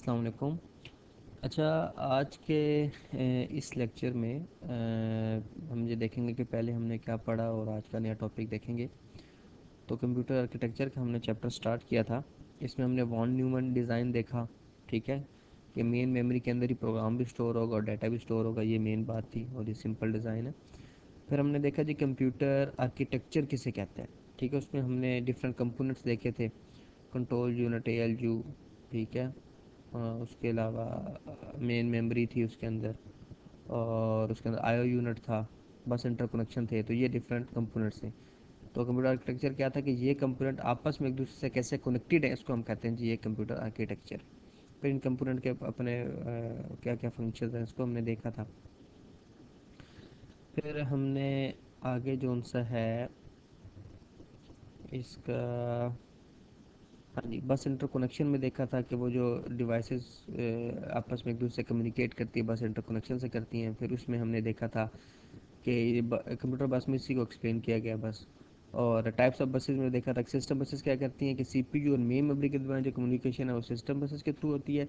अस्सलाम वालेकुम। अच्छा, आज के इस लेक्चर में हम ये देखेंगे कि पहले हमने क्या पढ़ा और आज का नया टॉपिक देखेंगे। तो कंप्यूटर आर्किटेक्चर का हमने चैप्टर स्टार्ट किया था। इसमें हमने वॉन न्यूमन डिज़ाइन देखा, ठीक है, कि मेन मेमोरी के अंदर ही प्रोग्राम भी स्टोर होगा और डाटा भी स्टोर होगा। ये मेन बात थी और ये सिंपल डिज़ाइन है। फिर हमने देखा जी कंप्यूटर आर्किटेक्चर किसे कहते हैं, ठीक है। उसमें हमने डिफरेंट कंपोनेंट्स देखे थे, कंट्रोल यूनिट, ALU, ठीक है। उसके अलावा मेन मेमोरी थी उसके अंदर, और उसके अंदर IO यूनिट था, बस इंटरकनेक्शन थे। तो ये डिफरेंट कंपोनेंट्स थे। तो कंप्यूटर आर्किटेक्चर क्या था कि ये कंपोनेंट आपस में एक दूसरे से कैसे कनेक्टेड है, इसको हम कहते हैं जी ये कंप्यूटर आर्किटेक्चर। फिर इन कंपोनेंट के अपने क्या क्या फंक्शंस हैं, इसको हमने देखा था। फिर हमने आगे जो सा है इसका, हाँ जी, बस इंटरकनेक्शन में देखा था कि वो जो डिवाइसेस आपस में एक दूसरे से कम्युनिकेट करती है, बस इंटरकनेक्शन से करती हैं। फिर उसमें हमने देखा था कि कंप्यूटर बस में इसी को एक्सप्लेन किया गया बस। और टाइप्स ऑफ बसेस में देखा था कि सिस्टम बसेस क्या करती हैं कि CPU और मेन मेमोरी के दरमियान जो कम्युनिकेशन है वो सिस्टम बसेस के थ्रू होती है,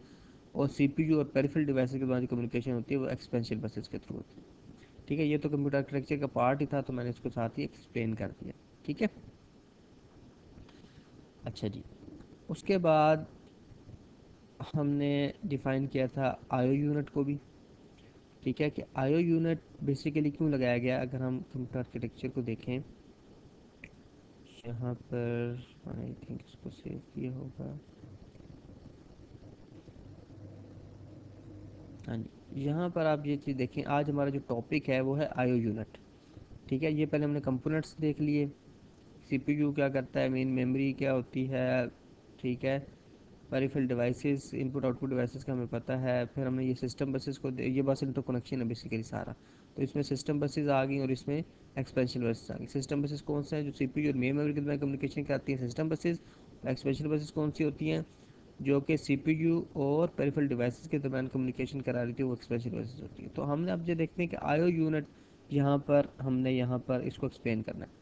और CPU और पेरिफेरल डिवाइसेस के दरमियान जो कम्युनिकेशन होती है वो एक्सपेंशन बसेस के थ्रू होती है। ठीक है, ये तो कंप्यूटर आर्किटेक्चर का पार्ट ही था, तो मैंने इसको साथ ही एक्सप्लेन कर दिया। ठीक है, अच्छा जी। उसके बाद हमने डिफ़ाइन किया था IO यूनिट को भी, ठीक है, कि IO यूनिट बेसिकली क्यों लगाया गया। अगर हम कंप्यूटर आर्किटेक्चर को देखें यहाँ पर, आई थिंक इसको सेव किया होगा, हाँ जी, यहाँ पर आप ये चीज़ देखें। आज हमारा जो टॉपिक है वो है IO यूनिट, ठीक है। ये पहले हमने कंपोनेंट्स देख लिए, CPU क्या करता है, मेन मेमोरी क्या होती है, ठीक है, peripheral devices, input output devices का हमें पता है। फिर हमने ये सिस्टम बसेस को ये बस इंटरकनेक्शन है बेसिकली सारा। तो इसमें सिस्टम बसेस आ गई और इसमें एक्सपेंशन बसेस आ गई। सिस्टम बसेस कौन सा है, जो CPU और मेन मेमोरी के दरमियान कम्युनिकेशन करती हैं, सिस्टम बसेस। एक्सपेंशन बसेस कौन सी होती हैं, जो कि CPU और पेरिफेरल डिवाइसेस के दरमियान कम्युनिकेशन करा रही थी, वो एक्सपेंशन बसेस होती है। तो हमने अब ये देखते हैं कि IO यूनिट यहाँ पर हमने यहाँ पर इसको एक्सप्लेन करना है।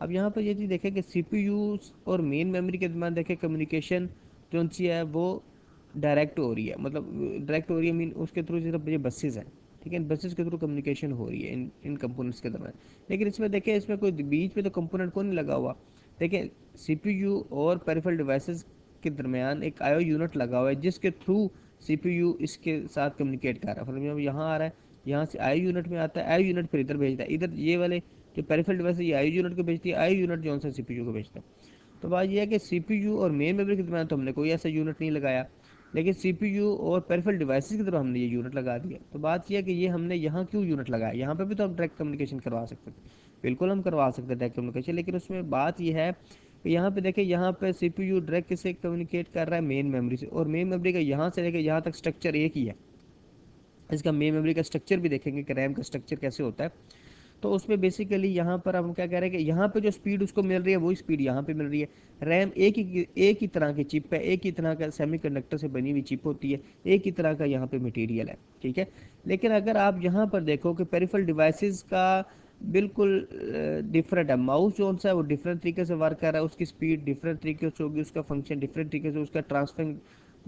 अब यहाँ पर ये चीज़ देखें कि CPU और मेन मेमोरी के दरमियान देखें कम्युनिकेशन जो सी है वो डायरेक्ट हो रही है, मतलब डायरेक्ट हो रही है, मीन उसके थ्रू सिर्फ ये बसेस हैं, ठीक है। इन बसेस के थ्रू कम्युनिकेशन हो रही है इन कंपोनेंट्स के दरमियान। लेकिन इसमें देखें, इसमें कोई बीच में तो कंपोनेंट को नहीं लगा हुआ। देखें, CPU और पेरिफेरल डिवाइसेस के दरमियान एक IO यूनिट लगा हुआ है जिसके थ्रू CPU इसके साथ कम्युनिकेट कर रहा है। मतलब यहाँ आ रहा है, यहाँ से IO यूनिट में आता है, IO यूनिट फिर इधर भेजता है, इधर ये वाले जो पेरिफेरल डिवाइस है ये IO यूनिट को भेजती है, IO यूनिट जो है CPU को भेजता है। तो बात यह है कि CPU और मेन मेमोरी के दरमियान तो हमने कोई ऐसा यूनिट नहीं लगाया, लेकिन CPU और पेरिफेरल डिवाइसेस की तरफ हमने ये यूनिट लगा दिया। तो बात यह है कि ये हमने यहाँ क्यों यूनिट लगाया। यहाँ पे भी तो हम डायरेक्ट कम्युनिकेशन करवा सकते थे, बिल्कुल हम करवा सकते हैं डायरेक्ट कम्युनिकेशन, लेकिन उसमें बात यह है कि यहाँ पे देखिए, यहाँ पे CPU डायरेक्ट किससे कम्युनिकेट कर रहा है, मेन मेमोरी से। और मेन मेमोरी का यहाँ से लेकर यहाँ तक स्ट्रक्चर एक ही है। इसका मेन मेमोरी का स्ट्रक्चर भी देखेंगे कि रैम का स्ट्रक्चर कैसे होता है। तो उसमें बेसिकली यहाँ पर हम क्या कह रहे हैं कि यहाँ पे जो स्पीड उसको मिल रही है वही स्पीड यहाँ पे मिल रही है। रैम एक ही तरह की चिप है, एक ही तरह का सेमीकंडक्टर से बनी हुई चिप होती है, एक ही तरह का यहाँ पे मटेरियल है, ठीक है। लेकिन अगर आप यहाँ पर देखो कि पेरिफेरल डिवाइसेस का बिल्कुल डिफरेंट है। माउस जो सा है वो डिफरेंट तरीके से वर्क कर रहा है, उसकी स्पीड डिफरेंट तरीके से होगी, उसका फंक्शन डिफरेंट तरीके से, उसका ट्रांसफरिंग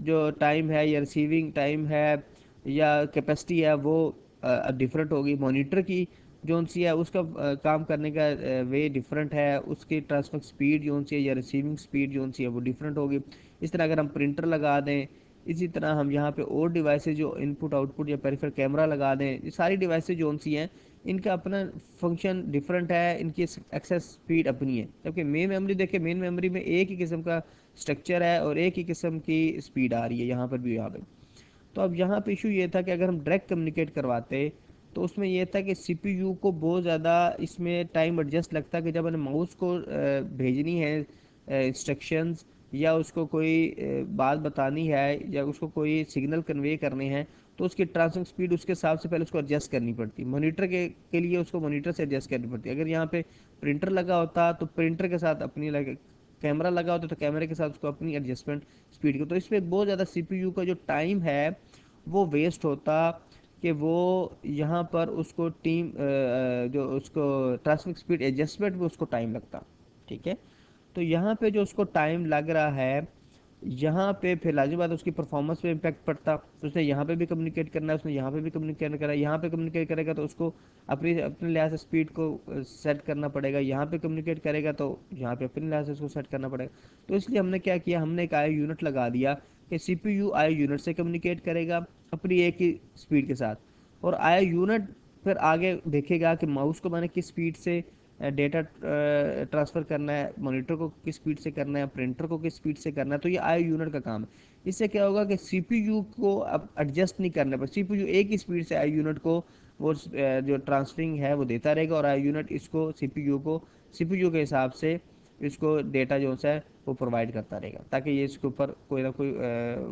जो टाइम है या रिसीविंग टाइम है या कैपेसिटी है वो डिफरेंट होगी। मॉनिटर की जोन सी है उसका काम करने का वे डिफरेंट है, उसकी ट्रांसफर स्पीड जोन सी है या रिसीविंग स्पीड जोन सी है वो डिफरेंट होगी। इस तरह अगर हम प्रिंटर लगा दें, इसी तरह हम यहाँ पे और डिवाइसेज जो इनपुट आउटपुट या पेरिफेरल कैमरा लगा दें, ये सारी डिवाइसेज जोन सी हैं, इनका अपना फंक्शन डिफरेंट है, इनकी एक्सेस स्पीड अपनी है। जबकि मेन मेमोरी देखिए, मेन मेमोरी में एक ही किस्म का स्ट्रक्चर है और एक ही किस्म की स्पीड आ रही है यहाँ पर भी, यहाँ पे। तो अब यहाँ पे इशू ये था कि अगर हम डायरेक्ट कम्युनिकेट करवाते तो उसमें यह था कि CPU को बहुत ज़्यादा इसमें टाइम एडजस्ट लगता कि जब मैंने माउस को भेजनी है इंस्ट्रक्शंस, या उसको कोई बात बतानी है, या उसको कोई सिग्नल कन्वे करने हैं, तो उसकी ट्रांसफर स्पीड उसके हिसाब से पहले उसको एडजस्ट करनी पड़ती। मॉनिटर के लिए उसको मॉनिटर से एडजस्ट करनी पड़ती। अगर यहाँ पे प्रिंटर लगा होता तो प्रिंटर के साथ अपनी लगे, कैमरा लगा होता तो कैमरे के साथ उसको अपनी एडजस्टमेंट स्पीड की। तो इसमें बहुत ज़्यादा CPU का जो टाइम है वो वेस्ट होता कि वो यहाँ पर उसको जो उसको ट्रांसफर स्पीड एडजस्टमेंट में उसको टाइम लगता, ठीक है। तो यहाँ पे जो उसको टाइम लग रहा है यहाँ पे फिर लाजमी बात है उसकी परफॉर्मेंस पे इम्पैक्ट पड़ता। तो उसने यहाँ पे भी कम्युनिकेट करना है, उसने यहाँ पे भी कम्युनिकेट करना है, यहाँ पे कम्युनिकेट करेगा तो उसको अपनी अपने लिहाज से स्पीड को सेट करना पड़ेगा, यहाँ पे कम्युनिकेट करेगा तो यहाँ पे अपने लिहाज से उसको सेट करना पड़ेगा। तो इसलिए हमने क्या किया, हमने एक आई यूनिट लगा दिया कि CPU आई यूनिट से कम्युनिकेट करेगा अपनी एक ही स्पीड के साथ, और आई यूनिट फिर आगे देखेगा कि माउस को मैंने किस स्पीड से डेटा ट्रांसफ़र करना है, मॉनिटर को किस स्पीड से करना है, प्रिंटर को किस स्पीड से करना है। तो ये आई यूनिट का काम है। इससे क्या होगा कि CPU को अब एडजस्ट नहीं करना पड़ेगा, CPU एक ही स्पीड से आई यूनिट को वो जो ट्रांसफरिंग है वो देता रहेगा, और आई यूनिट इसको CPU के हिसाब से इसको डेटा जो है वो प्रोवाइड करता रहेगा, ताकि ये इसके ऊपर कोई ना कोई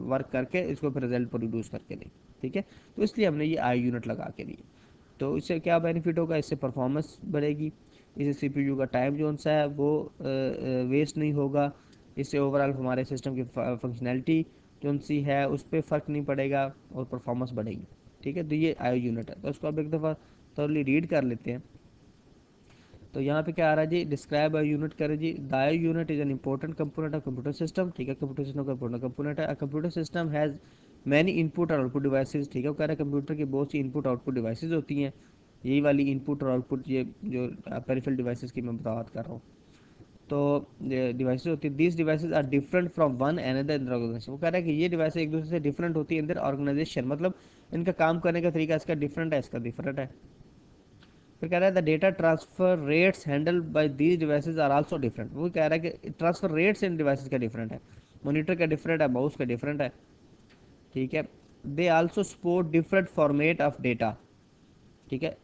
वर्क करके इसको फिर रिजल्ट प्रोड्यूस करके दे। ठीक है, तो इसलिए हमने ये आई यूनिट लगा के दी। तो इससे क्या बेनिफिट होगा, इससे परफॉर्मेंस बढ़ेगी, इससे CPU का टाइम जो सा है वो वेस्ट नहीं होगा, इससे ओवरऑल हमारे सिस्टम की फंक्शनैलिटी जो सी है उस पर फ़र्क नहीं पड़ेगा और परफॉर्मेंस बढ़ेगी। ठीक है, तो ये आई यूनिट है, तो उसको आप एक दफ़ा थोड़ी रीड कर लेते हैं। तो यहाँ पे क्या आ रहा है जी, डिस्क्राइब अ यूनिट करें जी। The I unit is an important component of computer system. ठीक है, कंप्यूटर सिस्टम का इंपॉर्टेंट कंपोनेंट है। A computer system has many input और आउटपुट डिवाइसेज। ठीक है, वो कह रहा है कंप्यूटर की बहुत सी इनपुट आउटपुट डिवाइसेज होती हैं। यही वाली इनपुट और आउटपुट, ये जो पेरिफेरल डिवाइसेज की मैं बात कर रहा हूँ। तो डिवाइसेज होती है, these devices are different from one another in the organisation. वो कह रहा है कि ये डिवाइस एक दूसरे से डिफरेंट होती है इन दर ऑर्गेनाइजेशन, मतलब इनका काम करने का तरीका इसका डिफरेंट है, इसका डिफरेंट है। फिर कह रहा है the data transfer rates handle by these devices are also different. वो कह रहा है कि ट्रांसफर रेट्स इन डिवाइसेज का डिफरेंट है, मॉनिटर का डिफरेंट है, माउस का डिफरेंट है। ठीक है, they also support different format of data. ठीक है,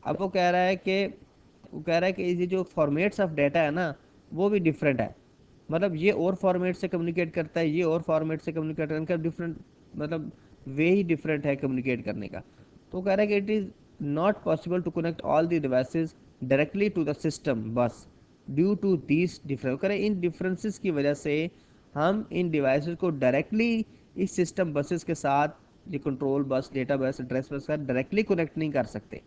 अब वो कह रहा है कि ये जो फॉर्मेट्स ऑफ डेटा है ना वो भी डिफरेंट है, मतलब ये और फॉर्मेट से कम्युनिकेट करता है, ये और फॉर्मेट से कम्युनिकेट करने का डिफरेंट, मतलब वे ही डिफरेंट है कम्युनिकेट करने का। तो कह रहा है कि it is not possible to connect all the devices directly to the system bus due to these difference. कह रहे हैं इन डिफरेंसेस की वजह से हम इन डिवाइसेस को डायरेक्टली इस सिस्टम बसेस के साथ, ये control bus, data bus, address bus का डायरेक्टली कनेक्ट नहीं कर सकते।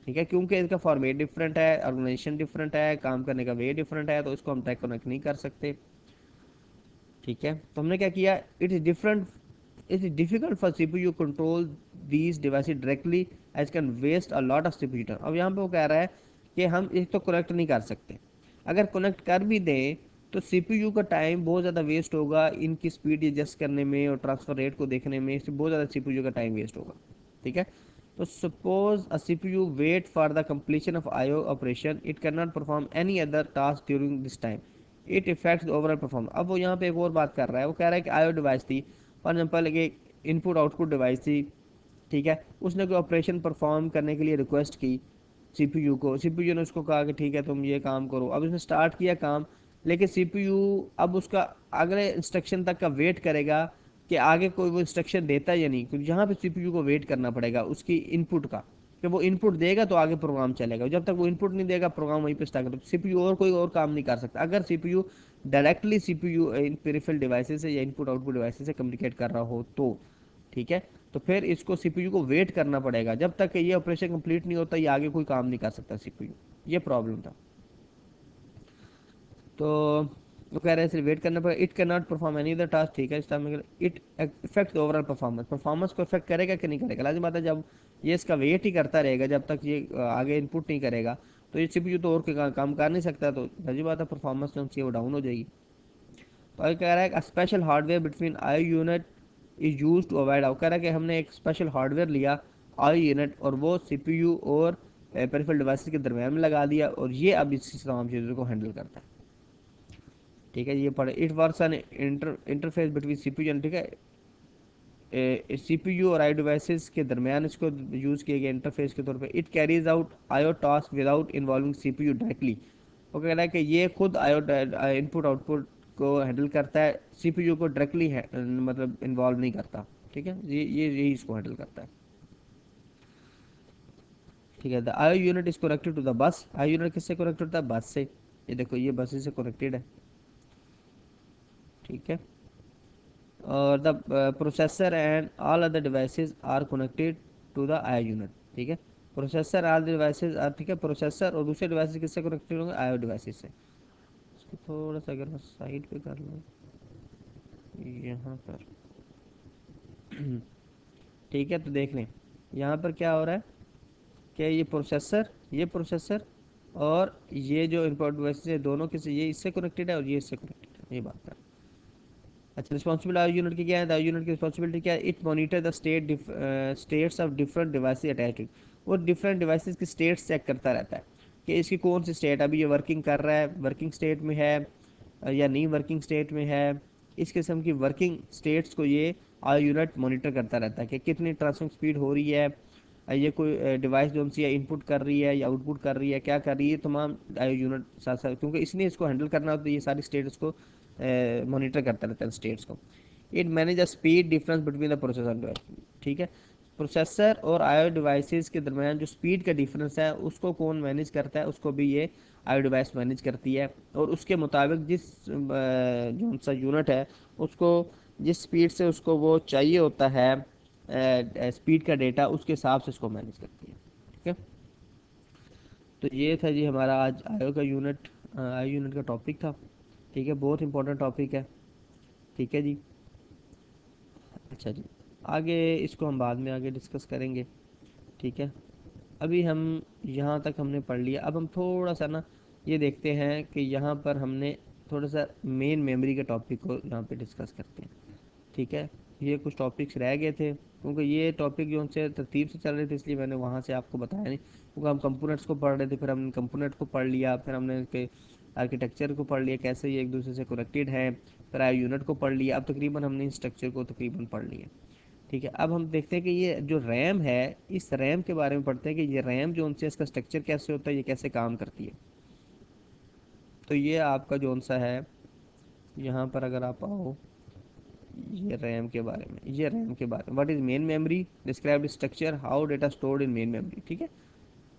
ठीक है, क्योंकि इसका फॉर्मेट डिफरेंट है, ऑर्गेनाइजेशन डिफरेंट है, काम करने का वे डिफरेंट है, तो इसको हम डायरेक्ट कनेक्ट नहीं कर सकते। ठीक है, तो हमने क्या किया, it is different, it is difficult for CPU control these devices directly as can waste a lot of CPU time. अब यहाँ पे वो कह रहा है कि हम एक तो कनेक्ट नहीं कर सकते, अगर कनेक्ट कर भी दें तो CPU का टाइम बहुत ज़्यादा वेस्ट होगा इनकी स्पीड एडजस्ट करने में और ट्रांसफर रेट को देखने में, इससे बहुत ज़्यादा CPU का टाइम वेस्ट होगा। ठीक है, तो suppose a CPU wait for the completion of IO operation, it can not perform any other task during this time, it effects overall performance. अब वो यहाँ पे एक और बात कर रहा है, वो कह रहा है कि IO डिवाइस थी, फॉर एग्जाम्पल एक इनपुट आउटपुट डिवाइस थी। ठीक है, उसने कोई ऑपरेशन परफॉर्म करने के लिए रिक्वेस्ट की CPU को, CPU ने उसको कहा कि ठीक है तुम ये काम करो। अब उसने स्टार्ट किया काम, लेकिन CPU अब उसका अगले इंस्ट्रक्शन तक का वेट करेगा कि आगे कोई वो इंस्ट्रक्शन देता है या नहीं, क्योंकि यहाँ पे CPU को वेट करना पड़ेगा उसकी इनपुट का, कि वो इनपुट देगा तो आगे प्रोग्राम चलेगा, जब तक वो इनपुट नहीं देगा प्रोग्राम वहीं पे स्टक है। तो CPU और कोई और काम नहीं कर सकता। अगर CPU डायरेक्टली CPU इन पेरिफेरल डिवाइसेस से या इनपुट आउटपुट डिवाइसेस से कम्युनिकेट कर रहा हो तो, ठीक है, तो फिर इसको CPU को वेट करना पड़ेगा, जब तक ये ऑपरेशन कंप्लीट नहीं होता ये आगे कोई काम नहीं कर सकता CPU। ये प्रॉब्लम था। तो वो कह रहे हैं सिर्फ वेट करना पड़ेगा, it can not perform any other task. ठीक है, इस टाइम में it effect overall performance, performance को इफेक्ट करेगा कि नहीं करेगा, लाजिम बात है जब ये इसका वेट ही करता रहेगा जब तक ये आगे इनपुट नहीं करेगा, तो ये CPU तो और कोई काम कर नहीं सकता, तो लाजिम बात है परफॉर्मेंस जो है वो डाउन हो जाएगी। तो ये कह रहा है special hardware between I unit is use to avoid. कह रहा है कि हमने एक स्पेशल हार्डवेयर लिया आई यूनिट और वो CPU और पेरिफेरल डिवाइसेस के दरम्यान में लगा दिया, और ये अब इस तमाम चीज़ों को हैंडल करता है। ठीक है, ये पढ़े, it works N interface between CPU and, ठीक है, CPU और आई डिवाइसेस के दरमियान इसको यूज़ किया गया इंटरफेस के तौर पे। It carries out IO task without involving CPU directly. वो कह रहा है कि ये खुद IO इनपुट आउटपुट को हैंडल करता है, CPU को डायरेक्टली मतलब इन्वॉल्व नहीं करता। ठीक है, ये यही इसको हैंडल करता है। ठीक है, the IO unit is connected to the bus. IO unit किससे कनेक्टेड होता है, बस से। ये देखो ये बस से कनेक्टेड है। ठीक है, और the processor and all other devices are connected to the I unit. ठीक है, प्रोसेसर ऑल डिवाइसेस आर, ठीक है, प्रोसेसर और दूसरे डिवाइसेस किससे कनेक्टेड होंगे, IO डिवाइसेस से। इसको थोड़ा सा अगर मैं साइड पे कर लूँ, यहाँ पर ठीक है, तो देख लें यहाँ पर क्या हो रहा है कि ये प्रोसेसर और ये जो इनपुट डिवाइस है दोनों किसी, ये इससे कनेक्टेड है और ये इससे कनेक्टेड है, ये बात कर। अच्छा, रिस्पॉन्सिबल आईओ यूनिट की क्या है? आईओ यूनिट की रिस्पॉन्सिबिलिटी क्या है? It monitor the states of different devices attached. वो डिफरेंट डिवाइसेज की स्टेट्स चेक करता रहता है कि इसकी कौन सी स्टेट, अभी ये वर्किंग कर रहा है, वर्किंग स्टेट में है या नहीं वर्किंग स्टेट में है। इस किस्म की वर्किंग स्टेट्स को ये आईओ यूनिट मॉनिटर करता रहता है कि कितनी ट्रांसफर स्पीड हो रही है, ये कोई डिवाइस जो सी है इनपुट कर रही है या आउटपुट कर रही है, क्या कर रही है, तमाम आईओ यूनिट साथ साथ, क्योंकि इसलिए इसको हैंडल करना होता है, ये सारी स्टेट्स को मॉनिटर करता रहता है स्टेट्स को। It manage the speed difference between the processor device. ठीक है, प्रोसेसर और आईओ डिवाइसेस के दरमियान जो स्पीड का डिफरेंस है उसको कौन मैनेज करता है? उसको भी ये आईओ डिवाइस मैनेज करती है, और उसके मुताबिक जिस जो सा यूनिट है उसको जिस स्पीड से उसको वो चाहिए होता है स्पीड का डेटा, उसके हिसाब से इसको मैनेज करती है। ठीक है, तो ये था जी हमारा आज आईओ यूनिट का टॉपिक था। ठीक है, बहुत इंपॉर्टेंट टॉपिक है। ठीक है जी। अच्छा जी, आगे इसको हम बाद में आगे डिस्कस करेंगे। ठीक है, अभी हम यहाँ तक हमने पढ़ लिया। अब हम थोड़ा सा ना ये देखते हैं कि यहाँ पर हमने थोड़ा सा मेन मेमोरी के टॉपिक को यहाँ पे डिस्कस करते हैं। ठीक है, ये कुछ टॉपिक्स रह गए थे क्योंकि ये टॉपिक जो उनसे तरतीब से चल रहे थे, इसलिए मैंने वहाँ से आपको बताया नहीं, क्योंकि हम कंपोनेंट्स को पढ़ रहे थे, फिर हमने कंपोनेंट को पढ़ लिया, फिर हमने इसके आर्किटेक्चर को पढ़ लिया कैसे ये एक दूसरे से कनेक्टेड है, फिर आई यूनिट को पढ़ लिया। अब तकरीबन हमने इस स्ट्रक्चर को तकरीबन पढ़ लिया। ठीक है, अब हम देखते हैं कि ये जो रैम है, इस रैम के बारे में पढ़ते हैं कि ये रैम जो उनसे इसका स्ट्रक्चर कैसे होता है, ये कैसे काम करती है। तो ये आपका जो सा है यहाँ पर अगर आप आओ, ये रैम के बारे में what is main memory, describe structure, how data stored in main memory. ठीक है,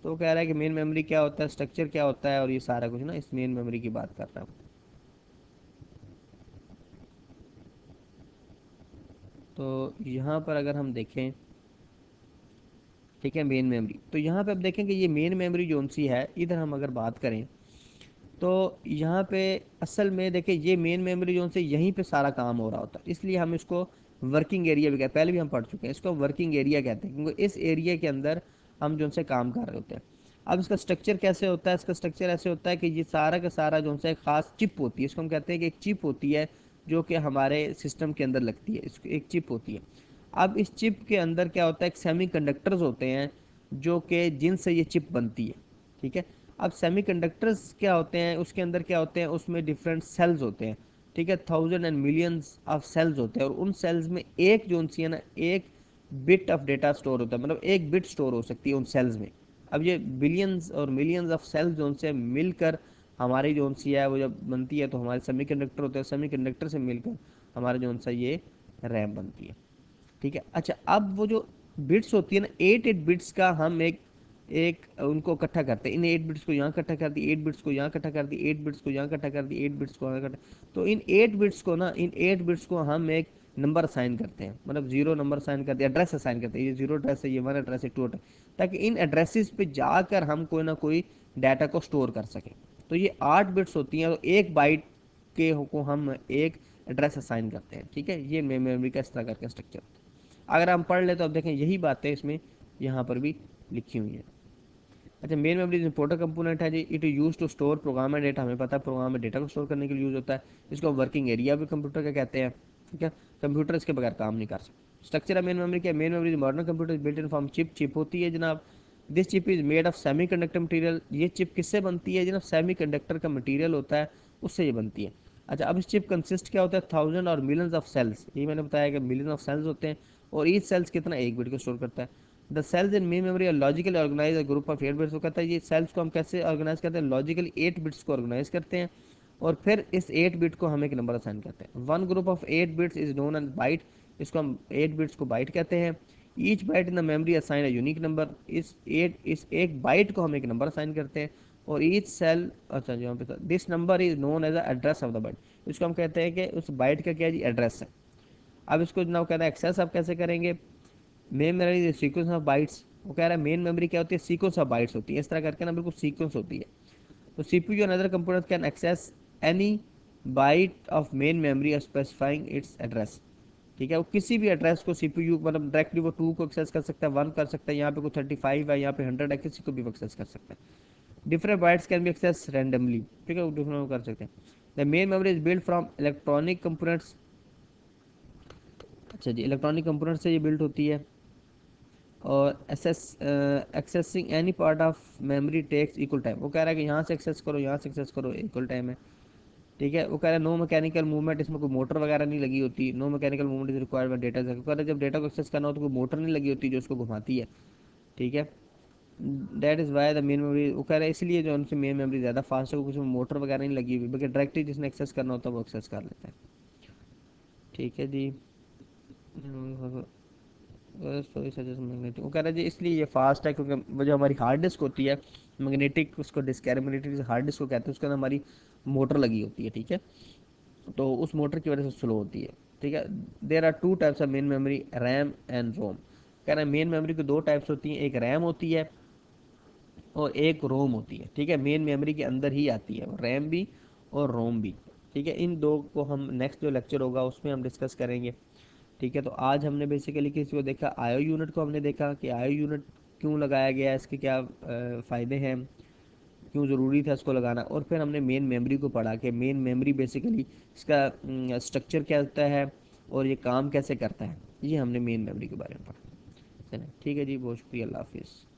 तो कह रहा है कि मेन मेमोरी क्या होता है, स्ट्रक्चर क्या होता है, और ये सारा कुछ ना इस मेन मेमोरी की बात कर रहा हूँ। तो यहाँ पर अगर हम देखें, ठीक है, मेन मेमोरी, तो यहाँ पे अब देखें कि ये मेन मेमोरी जो सी है, इधर हम अगर बात करें तो यहाँ पे असल में देखें ये मेन मेमोरी जो से यहीं पे सारा काम हो रहा होता है, इसलिए हम इसको वर्किंग एरिया भी कहते हैं। पहले भी हम पढ़ चुके हैं, इसको वर्किंग एरिया कहते हैं, क्योंकि इस एरिया के अंदर हम जो से काम कर रहे होते हैं। अब इसका स्ट्रक्चर कैसे होता है? इसका स्ट्रक्चर ऐसे होता है कि ये सारा का सारा जो है एक खास चिप होती है, इसको हम कहते हैं कि एक चिप होती है जो कि हमारे सिस्टम के अंदर लगती है, इसको एक चिप होती है। अब इस चिप के अंदर क्या होता है, एक सेमी कंडक्टर्स होते हैं जो कि जिनसे ये चिप बनती है। ठीक है, अब सेमीकंडक्टर्स क्या होते हैं, उसके अंदर क्या होते हैं, उसमें डिफरेंट सेल्स होते हैं। ठीक है, thousand and millions of cells होते हैं, और उन सेल्स में एक जो सी है ना, एक बिट ऑफ डेटा स्टोर होता है, मतलब एक बिट स्टोर हो सकती है उन सेल्स में। अब ये बिलियंस और मिलियंस ऑफ सेल्स जो से मिलकर हमारी जो सी है वो जब बनती है, तो हमारे सेमीकंडक्टर होते हैं, सेमीकंडक्टर से मिलकर हमारे जो सा ये रैम बनती है। ठीक है, अच्छा, अब वो जो बिट्स होती है ना, 8 8 बिट्स का हम एक एक उनको इकट्ठा करते हैं। इन 8 बिट्स को यहाँ इकट्ठा कर दी, 8 बिट्स को यहाँ इकट्ठा कर दी, 8 बिट्स को यहाँ इकट्ठा कर दी, 8 बिट्स को यहाँ इकट्ठा। तो इन 8 बिट्स को हम एक नंबर असाइन करते हैं, मतलब जीरो नंबर असाइन करते हैं, एड्रेस असाइन करते हैं, ये जीरो एड्रेस है, ये वन एड्रेस है, टू एड्रेस, ताकि इन एड्रेसेस पे जाकर हम कोई ना कोई डाटा को स्टोर कर सकें। तो ये 8 बिट्स होती हैं, तो एक बाइट के को हम एक एड्रेस असाइन करते हैं। ठीक है, ये मेमोरी का इस तरह करके स्ट्रक्चर। अगर हम पढ़ ले तो अब देखें यही बातें इसमें यहाँ पर भी लिखी हुई हैं। अच्छा, मेन मेमोरी इंपॉर्टेंट कंपोनेंट है जी। It use to store program and data, हमें पता है प्रोग्राम में डेटा को स्टोर करने के लिए यूज होता है। इसको वर्किंग एरिया भी कंप्यूटर का कहते हैं। ठीक है, कंप्यूटर इसके बगैर काम नहीं कर सकता। स्ट्रक्चर है मेन मेमोरी क्या? Main memory modern computer built in form chip होती है जनाब। This chip is made of semi conductor material. ये चिप किससे बनती है जनाब? सेमी कंडक्टर का मटीरियल होता है, उससे ये बनती है। अच्छा, अब इस चिप कंसिस्ट क्या होता है? थाउजेंड और मिलियंस ऑफ सेल्स, ये मैंने बताया कि मिलियन ऑफ सेल्स होते हैं, और ईच सेल्स कितना? एक बिट को स्टोर करता है। The cells in main memory are logically organise a group of 8 bits. वो कहता है ये सेल्स को हम कैसे ऑर्गेनाइज करते हैं? लॉजिकली 8 बिट्स को ऑर्गेनाइज करते हैं, और फिर इस 8 बिट को हम एक नंबर असाइन करते हैं। One group of 8 bits is known as byte. इसको हम 8 बिट्स को बाइट कहते हैं। Each byte in the memory assign a unique number. इस एक बाइट को हम एक नंबर असाइन करते हैं, और ईच सेल, अच्छा जो यहाँ पे this number is known as the address of the byte. इसको हम कहते हैं कि उस बाइट का क्या जी? एड्रेस है। अब इसको जनाब कहता है एक्सेस आप कैसे करेंगे? Main memory sequence of bytes. वो कह रहा है मेन मेमोरी क्या होती है? सीक्वेंस ऑफ बाइट्स होती है, इस तरह करके ना बिल्कुल सीक्वेंस होती है। तो CPU and other components can access any byte of main memory specifying its address. ठीक है, वो किसी भी एड्रेस को सीपीयू मतलब डायरेक्टली वो 2 को एक्सेस कर सकता है, 1 कर सकता है, यहाँ पे कोई 35 है, यहाँ पे 100 है, किसी को भी एक्सेस कर सकता है। Different bytes can be access randomly. ठीक है, वो डिफरेंट कर सकते हैं। The main memory is build from electronic components. अच्छा जी, इलेक्ट्रॉनिक कंपोनेंट से ये बिल्ड होती है। और accessing any part of memory takes equal time. वो कह रहा है कि यहाँ से एक्सेस करो, यहाँ से एक्सेस करो, इक्वल टाइम है। ठीक है, वो कह रहा है नो मैकेनिकल मूवमेंट, इसमें कोई मोटर वगैरह नहीं लगी होती। No mechanical movement is required by data. कह रहा है जब डेटा को एक्सेस करना हो तो कोई मोटर नहीं लगी होती जो उसको घुमाती है। ठीक है, that is why the main memory. वो कह रहा है इसलिए जो उनसे मेन मेमोरी ज़्यादा फास्ट है, कुछ मोटर वगैरह नहीं लगी हुई, बल्कि डायरेक्टली जिसने एक्सेस करना होता है वो एक्सेस कर लेता है। ठीक है जी। मैग्नेटिक, वो कह रहा है जी इसलिए ये फास्ट है क्योंकि वो जो हमारी हार्ड डिस्क होती है, मैग्नेटिक उसको डिस्क कह रहे हैं, मैग्नेटिक हार्ड डिस्क को कहते हैं, उसके अंदर हमारी मोटर लगी होती है। ठीक है, तो उस मोटर की वजह से स्लो होती है। ठीक है, there are two types of main memory, RAM and ROM. कह रहे हैं मेन मेमोरी की 2 टाइप्स होती हैं, एक रैम होती है और एक रोम होती है। ठीक है, मेन मेमोरी के अंदर ही आती है रैम भी और रोम भी। ठीक है, इन दो को हम नेक्स्ट जो लेक्चर होगा उसमें हम डिस्कस करेंगे। ठीक है, तो आज हमने बेसिकली किसी को देखा, आयो यूनिट को हमने देखा कि आयो यूनिट क्यों लगाया गया है, इसके क्या फ़ायदे हैं, क्यों ज़रूरी था इसको लगाना। और फिर हमने मेन मेमोरी को पढ़ा कि मेन मेमोरी बेसिकली इसका स्ट्रक्चर क्या होता है और ये काम कैसे करता है। ये हमने मेन मेमोरी के बारे में पढ़ा। चलें ठीक है जी, बहुत शुक्रिया, अल्लाह हाफिज़।